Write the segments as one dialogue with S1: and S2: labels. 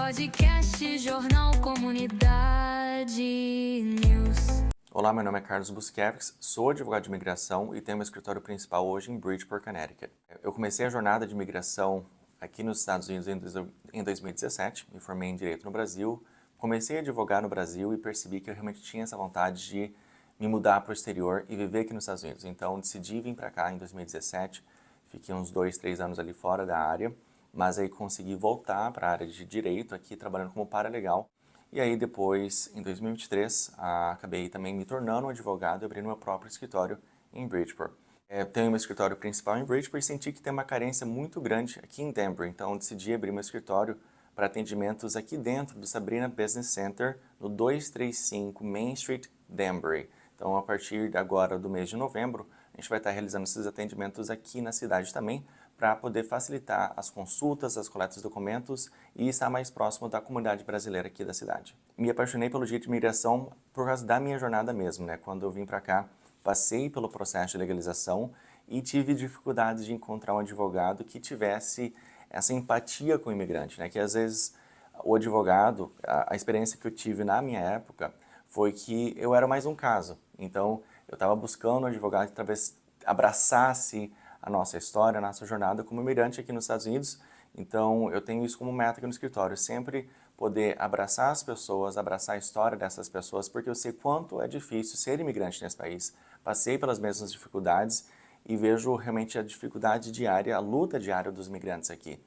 S1: Podcast Jornal Comunidade News.
S2: Olá, meu nome é Carlos Busquets, sou advogado de imigração e tenho meu escritório principal hoje em Bridgeport, Connecticut. Eu comecei a jornada de imigração aqui nos Estados Unidos em 2017, me formei em Direito no Brasil, comecei a advogar no Brasil e percebi que eu realmente tinha essa vontade de me mudar para o exterior e viver aqui nos Estados Unidos. Então decidi vir para cá em 2017, fiquei uns 2-3 anos ali fora da área, mas aí consegui voltar para a área de Direito aqui trabalhando como paralegal. E aí depois, em 2023, acabei também me tornando um advogado e abrindo meu próprio escritório em Bridgeport. Tenho meu escritório principal em Bridgeport e senti que tem uma carência muito grande aqui em Denver, então decidi abrir meu escritório para atendimentos aqui dentro do Sabrina Business Center, no 235 Main Street, Denver. Então, a partir de agora do mês de novembro, a gente vai estar realizando esses atendimentos aqui na cidade também, para poder facilitar as consultas, as coletas de documentos e estar mais próximo da comunidade brasileira aqui da cidade. Me apaixonei pelo direito de imigração por causa da minha jornada mesmo, né? Quando eu vim para cá, passei pelo processo de legalização e tive dificuldades de encontrar um advogado que tivesse essa empatia com o imigrante, né? Que às vezes o advogado, a experiência que eu tive na minha época foi que eu era mais um caso. Então, eu estava buscando um advogado que talvez abraçasse a nossa história, a nossa jornada como imigrante aqui nos Estados Unidos. Então, eu tenho isso como meta aqui no escritório, sempre poder abraçar as pessoas, abraçar a história dessas pessoas, porque eu sei quanto é difícil ser imigrante nesse país. Passei pelas mesmas dificuldades e vejo realmente a dificuldade diária, a luta diária dos imigrantes aqui.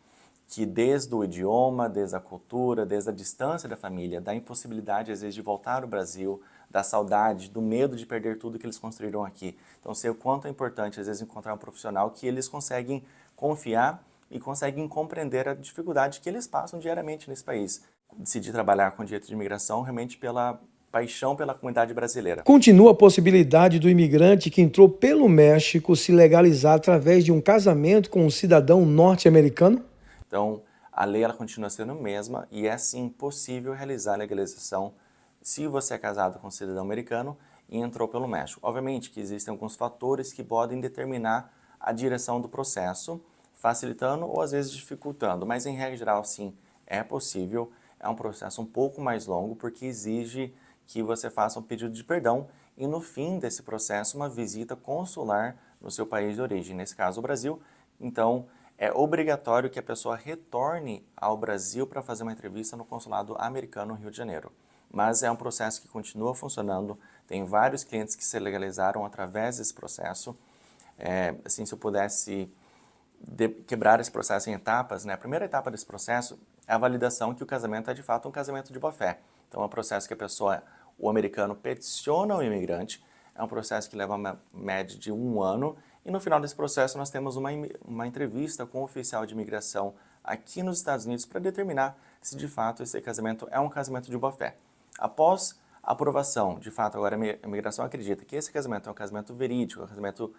S2: Que desde o idioma, desde a cultura, desde a distância da família, da impossibilidade às vezes de voltar ao Brasil, da saudade, do medo de perder tudo que eles construíram aqui. Então, sei o quanto é importante às vezes encontrar um profissional que eles conseguem confiar e conseguem compreender a dificuldade que eles passam diariamente nesse país. Decidi trabalhar com direito de imigração realmente pela paixão pela comunidade brasileira.
S3: Continua a possibilidade do imigrante que entrou pelo México se legalizar através de um casamento com um cidadão norte-americano?
S2: Então, a lei ela continua sendo a mesma e é sim possível realizar a legalização se você é casado com um cidadão americano e entrou pelo México. Obviamente que existem alguns fatores que podem determinar a direção do processo, facilitando ou às vezes dificultando, mas em regra geral sim, é possível. É um processo um pouco mais longo porque exige que você faça um pedido de perdão e no fim desse processo uma visita consular no seu país de origem, nesse caso o Brasil. Então, é obrigatório que a pessoa retorne ao Brasil para fazer uma entrevista no consulado americano no Rio de Janeiro. Mas é um processo que continua funcionando, tem vários clientes que se legalizaram através desse processo. Assim, se eu pudesse quebrar esse processo em etapas, né? A primeira etapa desse processo é a validação que o casamento é de fato um casamento de boa-fé. Então é um processo que o americano peticiona o imigrante, é um processo que leva uma média de 1 ano, e no final desse processo nós temos uma entrevista com o oficial de imigração aqui nos Estados Unidos para determinar se de fato esse casamento é um casamento de boa-fé. Após a aprovação, de fato agora a imigração acredita que esse casamento é um casamento verídico, um casamento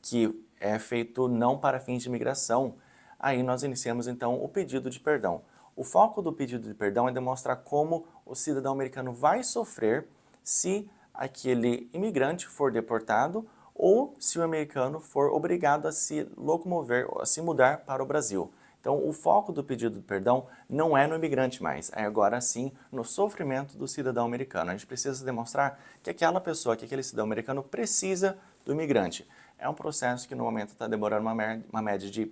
S2: que é feito não para fins de imigração, aí nós iniciamos então o pedido de perdão. O foco do pedido de perdão é demonstrar como o cidadão americano vai sofrer se aquele imigrante for deportado ou se o americano for obrigado a se locomover, a se mudar para o Brasil. Então, o foco do pedido de perdão não é no imigrante mais, é agora sim no sofrimento do cidadão americano. A gente precisa demonstrar que aquela pessoa, que aquele cidadão americano precisa do imigrante. É um processo que no momento está demorando uma média de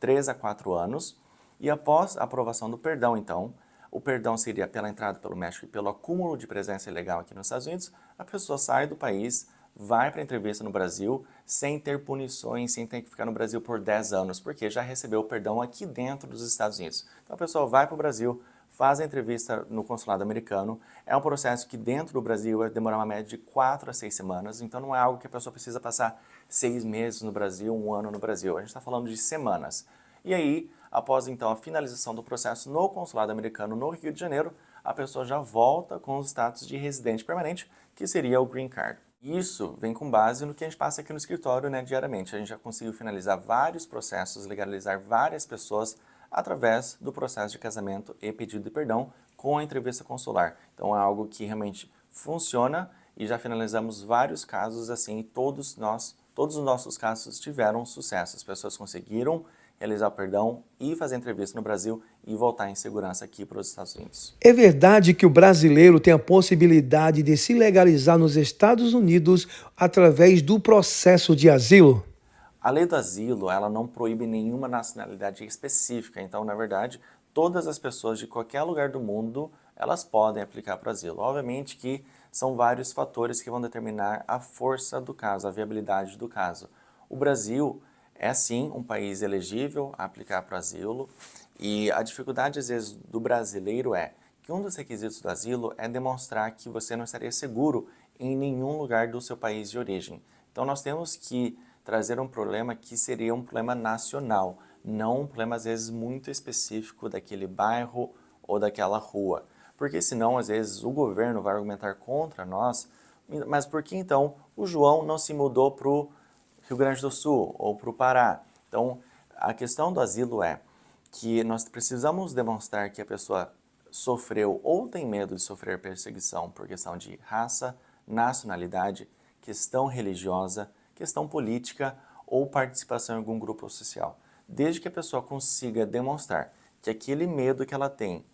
S2: 3 a 4 anos, e após a aprovação do perdão, então, o perdão seria pela entrada pelo México e pelo acúmulo de presença ilegal aqui nos Estados Unidos, a pessoa sai do país, vai para a entrevista no Brasil, sem ter punições, sem ter que ficar no Brasil por 10 anos, porque já recebeu o perdão aqui dentro dos Estados Unidos. Então a pessoa vai para o Brasil, faz a entrevista no consulado americano, é um processo que dentro do Brasil vai demorar uma média de 4 a 6 semanas, então não é algo que a pessoa precisa passar 6 meses no Brasil, 1 ano no Brasil, a gente está falando de semanas. E aí, após então a finalização do processo no consulado americano no Rio de Janeiro, a pessoa já volta com o status de residente permanente, que seria o Green Card. Isso vem com base no que a gente passa aqui no escritório, né, diariamente. A gente já conseguiu finalizar vários processos, legalizar várias pessoas através do processo de casamento e pedido de perdão com a entrevista consular. Então é algo que realmente funciona e já finalizamos vários casos assim, e todos os nossos casos tiveram sucesso. As pessoas conseguiram realizar o perdão e fazer entrevista no Brasil e voltar em segurança aqui para os Estados Unidos.
S3: É verdade que o brasileiro tem a possibilidade de se legalizar nos Estados Unidos através do processo de asilo?
S2: A lei do asilo, ela não proíbe nenhuma nacionalidade específica, então, na verdade, todas as pessoas de qualquer lugar do mundo, elas podem aplicar para o asilo. Obviamente que são vários fatores que vão determinar a força do caso, a viabilidade do caso. O Brasil é sim um país elegível a aplicar para o asilo, e a dificuldade às vezes do brasileiro é que um dos requisitos do asilo é demonstrar que você não estaria seguro em nenhum lugar do seu país de origem. Então nós temos que trazer um problema que seria um problema nacional, não um problema às vezes muito específico daquele bairro ou daquela rua. Porque senão às vezes o governo vai argumentar contra nós, mas por que então o João não se mudou para o Rio Grande do Sul ou para o Pará? Então a questão do asilo é que nós precisamos demonstrar que a pessoa sofreu ou tem medo de sofrer perseguição por questão de raça, nacionalidade, questão religiosa, questão política ou participação em algum grupo social. Desde que a pessoa consiga demonstrar que aquele medo que ela tem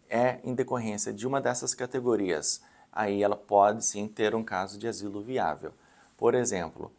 S2: é em decorrência de uma dessas categorias, aí ela pode sim ter um caso de asilo viável. Por exemplo,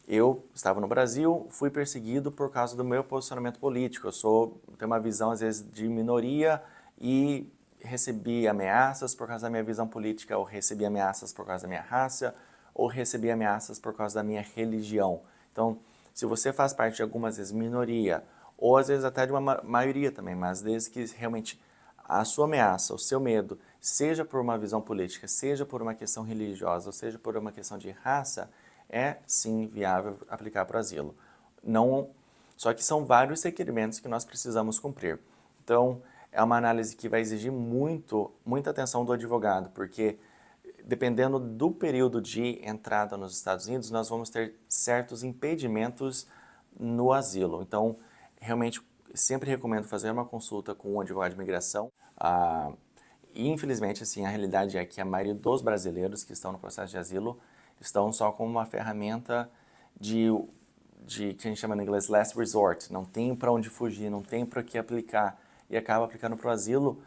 S2: eu estava no Brasil, fui perseguido por causa do meu posicionamento político. Tenho uma visão às vezes de minoria e recebi ameaças por causa da minha visão política, ou recebi ameaças por causa da minha raça, ou recebi ameaças por causa da minha religião. Então, se você faz parte de algumas vezes minoria, ou às vezes até de uma maioria também, mas desde que realmente a sua ameaça, o seu medo, seja por uma visão política, seja por uma questão religiosa, ou seja por uma questão de raça, é sim viável aplicar para o asilo. Não, só que são vários requerimentos que nós precisamos cumprir. Então, é uma análise que vai exigir muita atenção do advogado, porque dependendo do período de entrada nos Estados Unidos, nós vamos ter certos impedimentos no asilo. Então, realmente, sempre recomendo fazer uma consulta com um advogado de imigração. E, infelizmente, assim, a realidade é que a maioria dos brasileiros que estão no processo de asilo estão só com uma ferramenta de que a gente chama em inglês last resort. Não tem para onde fugir, não tem para que aplicar. E acaba aplicando para o asilo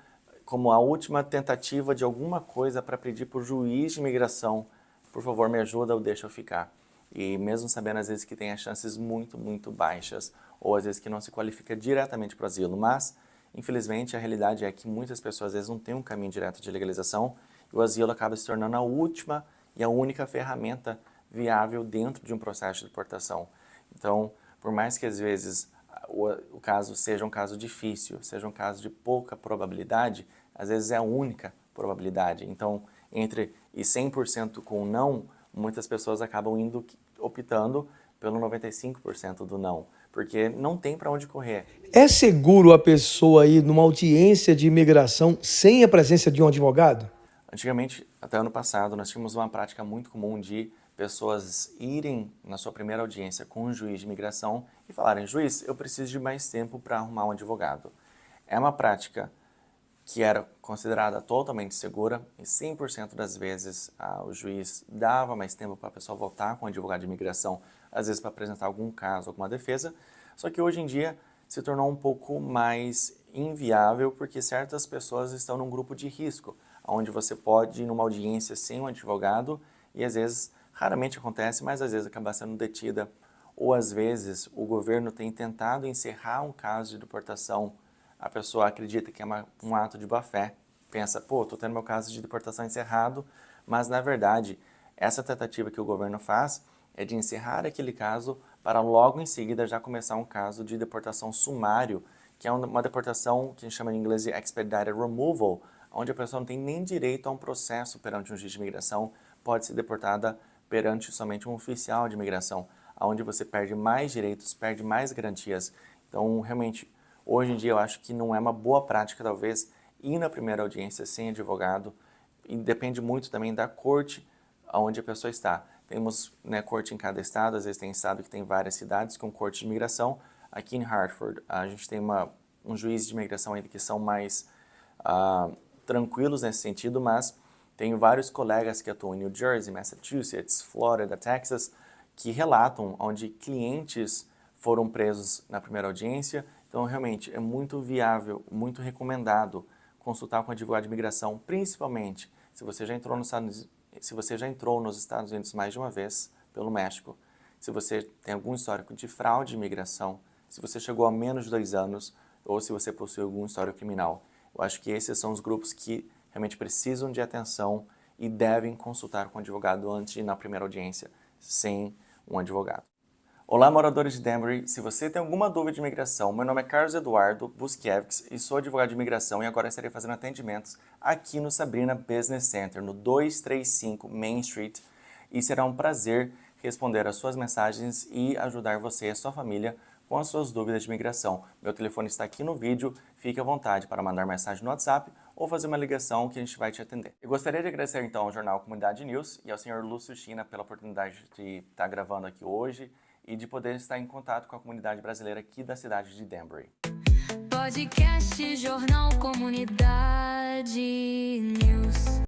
S2: como a última tentativa de alguma coisa para pedir para o juiz de imigração, por favor, me ajuda ou deixa eu ficar. E mesmo sabendo às vezes que tem as chances muito baixas, ou às vezes que não se qualifica diretamente para o asilo, mas infelizmente a realidade é que muitas pessoas às vezes não têm um caminho direto de legalização e o asilo acaba se tornando a última e a única ferramenta viável dentro de um processo de deportação. Então, por mais que às vezes o caso seja um caso difícil, seja um caso de pouca probabilidade, às vezes é a única probabilidade. Então, entre 100% com não, muitas pessoas acabam optando pelo 95% do não, porque não tem para onde correr.
S3: É seguro a pessoa ir numa audiência de imigração sem a presença de um advogado?
S2: Antigamente, até ano passado, nós tínhamos uma prática muito comum de pessoas irem na sua primeira audiência com um juiz de imigração e falarem: juiz, eu preciso de mais tempo para arrumar um advogado. É uma prática que era considerada totalmente segura e 100% das vezes o juiz dava mais tempo para a pessoa voltar com o advogado de imigração, às vezes para apresentar algum caso, alguma defesa, só que hoje em dia se tornou um pouco mais inviável porque certas pessoas estão num grupo de risco, onde você pode ir numa audiência sem um advogado e às vezes, raramente acontece, mas às vezes acaba sendo detida, ou às vezes o governo tem tentado encerrar um caso de deportação. A pessoa acredita que é um ato de boa-fé, pensa, pô, estou tendo meu caso de deportação encerrado, mas na verdade, essa tentativa que o governo faz é de encerrar aquele caso para logo em seguida já começar um caso de deportação sumário, que é uma deportação que a gente chama em inglês de expedited removal, onde a pessoa não tem nem direito a um processo perante um juiz de imigração, pode ser deportada perante somente um oficial de imigração, onde você perde mais direitos, perde mais garantias. Então, realmente, hoje em dia eu acho que não é uma boa prática, talvez, ir na primeira audiência sem advogado, e depende muito também da corte onde a pessoa está. Temos corte em cada estado, às vezes tem estado que tem várias cidades com corte de imigração. Aqui em Hartford, a gente tem um juiz de imigração ainda que são mais tranquilos nesse sentido, mas tenho vários colegas que atuam em New Jersey, Massachusetts, Florida, Texas, que relatam onde clientes foram presos na primeira audiência. Então, realmente, é muito viável, muito recomendado consultar com um advogado de imigração, principalmente se você já entrou nos Estados Unidos mais de uma vez pelo México, se você tem algum histórico de fraude de imigração, se você chegou a menos de 2 anos ou se você possui algum histórico criminal. Eu acho que esses são os grupos que realmente precisam de atenção e devem consultar com um advogado antes de ir na primeira audiência, sem um advogado. Olá, moradores de Danbury. Se você tem alguma dúvida de imigração, meu nome é Carlos Eduardo Buskiewicz e sou advogado de imigração e agora estarei fazendo atendimentos aqui no Sabrina Business Center, no 235 Main Street, e será um prazer responder as suas mensagens e ajudar você e a sua família com as suas dúvidas de imigração. Meu telefone está aqui no vídeo, fique à vontade para mandar mensagem no WhatsApp ou fazer uma ligação que a gente vai te atender. Eu gostaria de agradecer então ao jornal Comunidade News e ao senhor Lúcio China pela oportunidade de estar gravando aqui hoje e de poder estar em contato com a comunidade brasileira aqui da cidade de Danbury.
S1: Podcast Jornal Comunidade.